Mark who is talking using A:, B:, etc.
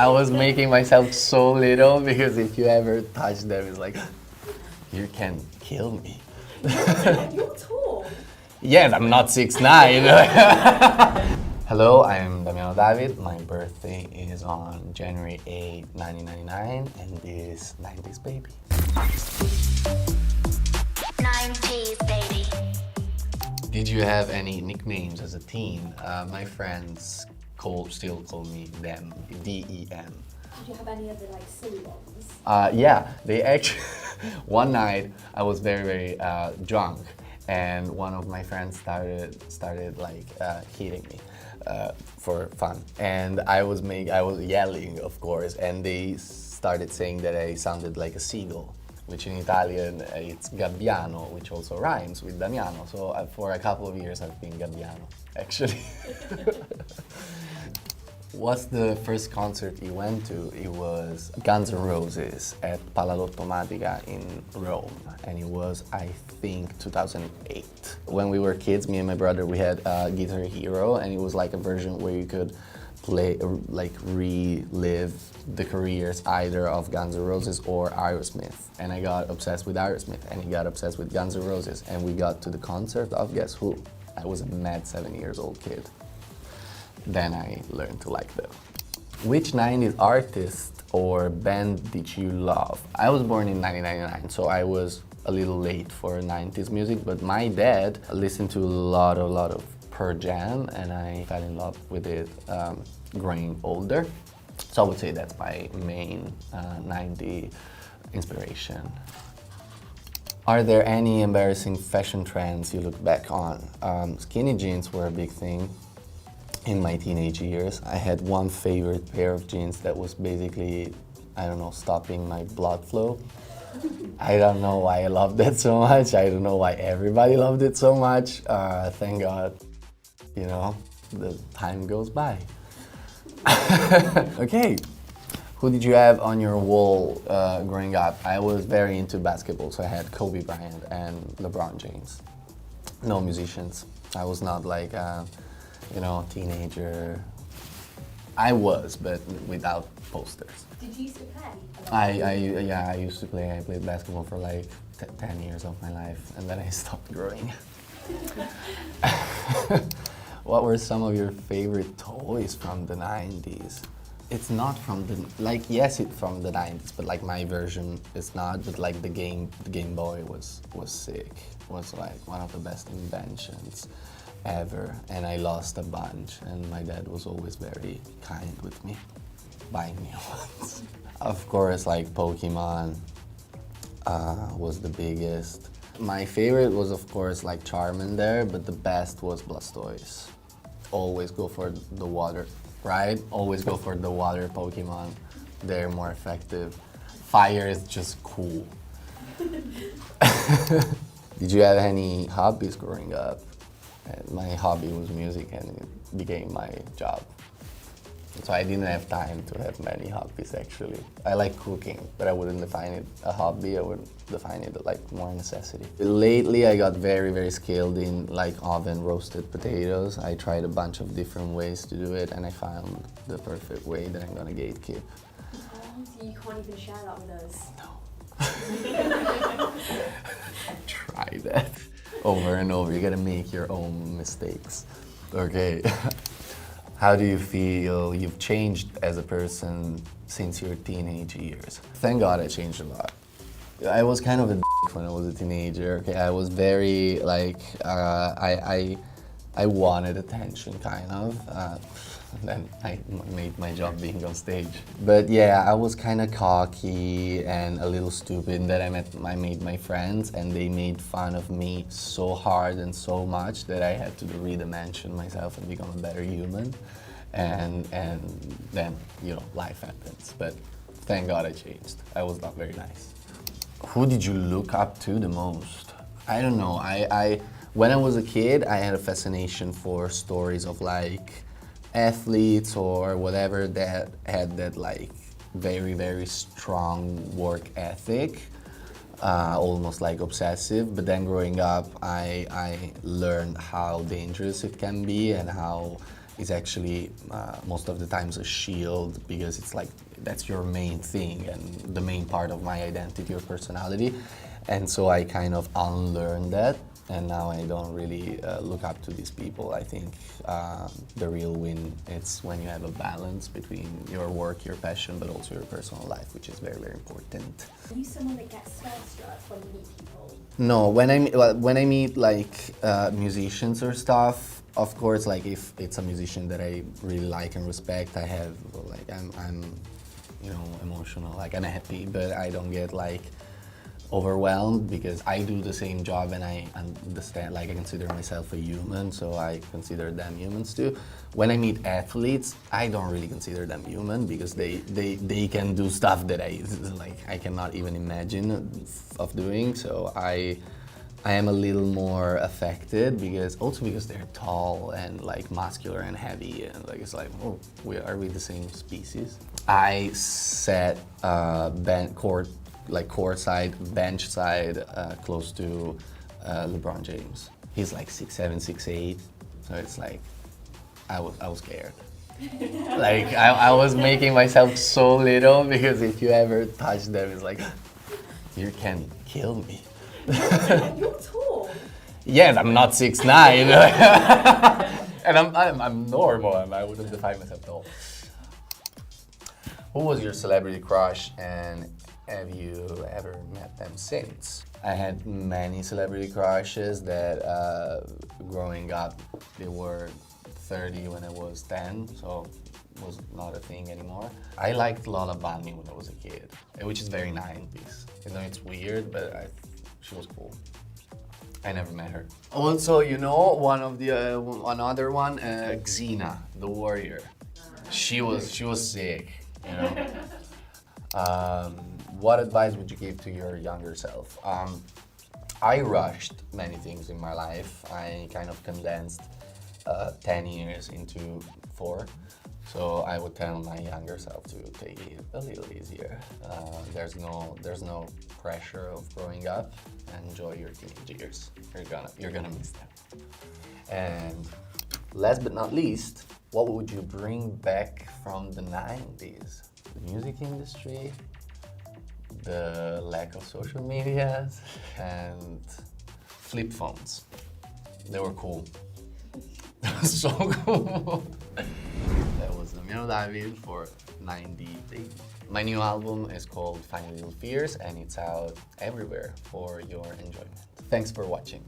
A: I was making myself so little because if you ever touch them, it's like, you can kill me.
B: You're tall.
A: Yes, I'm not 6'9". Hello, I'm Damiano David. My birthday is on January 8, 1999, and this 90's baby.
C: 90's baby.
A: Did you have any nicknames as a teen? My friends still call me them, D-E-M.
B: Did you have any other like silly ones?
A: Yeah, they actually, one night I was very drunk, and one of my friends started like hitting me for fun, and I was yelling, of course, and they started saying that I sounded like a seagull, which in Italian it's Gabbiano, which also rhymes with Damiano. So for a couple of years I've been Gabbiano, actually. What's the first concert you went to? It was Guns N' Roses at Palazottomatica in Rome, and it was, I think, 2008. When we were kids, me and my brother, we had Guitar Hero, and it was like a version where you could play, like relive the careers either of Guns N' Roses or Aerosmith. And I got obsessed with Aerosmith, and he got obsessed with Guns N' Roses, and we got to the concert of guess who? I was a mad 7-year-old kid. Then I learned to like them. Which 90s artist or band did you love? I was born in 1999, so I was a little late for 90s music, but my dad listened to a lot of Pearl Jam, and I fell in love with it growing older. So I would say that's my main 90 inspiration. Are there any embarrassing fashion trends you look back on? Skinny jeans were a big thing in my teenage years. I had one favorite pair of jeans that was basically, I don't know, stopping my blood flow. I don't know why I loved it so much. I don't know why everybody loved it so much. Thank God, you know, the time goes by. Okay, who did you have on your wall growing up? I was very into basketball, so I had Kobe Bryant and LeBron James. No musicians. I was not like you know, teenager. I was, but without posters.
B: Did you used to play?
A: I used to play. I played basketball for like 10 years of my life, and then I stopped growing. What were some of your favorite toys from the 90s? It's not from the, like, yes, it's from the 90s, but like my version is not, but like the Game Boy was sick. Was like one of the best inventions ever, and I lost a bunch, and my dad was always very kind with me, buying me ones. Of course, like Pokemon was the biggest. My favorite was, of course, like Charmander, but the best was Blastoise. Always go for the water, right? Always go for the water Pokemon. They're more effective. Fire is just cool. Did you have any hobbies growing up? My hobby was music, and it became my job. So I didn't have time to have many hobbies, actually. I like cooking, but I wouldn't define it a hobby. I would define it like more a necessity. Lately, I got very skilled in like oven roasted potatoes. I tried a bunch of different ways to do it, and I found the perfect way that I'm gonna gatekeep.
B: So you can't even share that with us?
A: No. Try that over and over. You gotta make your own mistakes. Okay. How do you feel you've changed as a person since your teenage years? Thank God I changed a lot. I was kind of a dick when I was a teenager. Okay, I was very like I wanted attention, kind of. Then I made my job being on stage. But yeah, I was kind of cocky and a little stupid. That I made my friends, and they made fun of me so hard and so much that I had to redimension myself and become a better human. And then, you know, life happens. But thank God I changed. I was not very nice. Who did you look up to the most? I don't know. When I was a kid, I had a fascination for stories of like athletes or whatever that had that like very strong work ethic, almost like obsessive. But then growing up, I learned how dangerous it can be and how is actually most of the times a shield, because it's like that's your main thing and the main part of my identity or personality. And so I kind of unlearned that, and now I don't really look up to these people. I think the real win, it's when you have a balance between your work, your passion, but also your personal life, which is very, very important.
B: Are you someone that gets starstruck when you meet people?
A: No, when I meet like musicians or stuff, of course, like if it's a musician that I really like and respect, I have like I'm emotional, like I'm happy, but I don't get like overwhelmed, because I do the same job and I understand, like I consider myself a human, so I consider them humans too. When I meet athletes, I don't really consider them human, because they can do stuff that I cannot even imagine of doing. So I am a little more affected, because they're tall and like muscular and heavy, and like it's like, oh, are we the same species? I sat courtside, bench side, close to LeBron James. He's like 6'7", 6'8", so it's like I was scared. Like I was making myself so little, because if you ever touch them, it's like you can kill me.
B: You're tall.
A: Yes, I'm not 6'9", and I'm normal, and I wouldn't define myself tall. Who was your celebrity crush, and have you ever met them since? I had many celebrity crushes that growing up, they were 30 when I was 10, so it was not a thing anymore. I liked Lola Bunny when I was a kid, which is very 90's. You know, it's weird, but she was cool. I never met her. Also, another one, Xena, the warrior. She was sick, you know. What advice would you give to your younger self? I rushed many things in my life. I kind of condensed 10 years into 4. So I would tell my younger self to take it a little easier. There's no pressure of growing up. Enjoy your teenage years. You're gonna miss them. And last but not least, what would you bring back from the 90's? The music industry, the lack of social media, and flip phones. They were cool. So cool. That was Damiano David for 90's. My new album is called Fine Little Fears, and it's out everywhere for your enjoyment. Thanks for watching.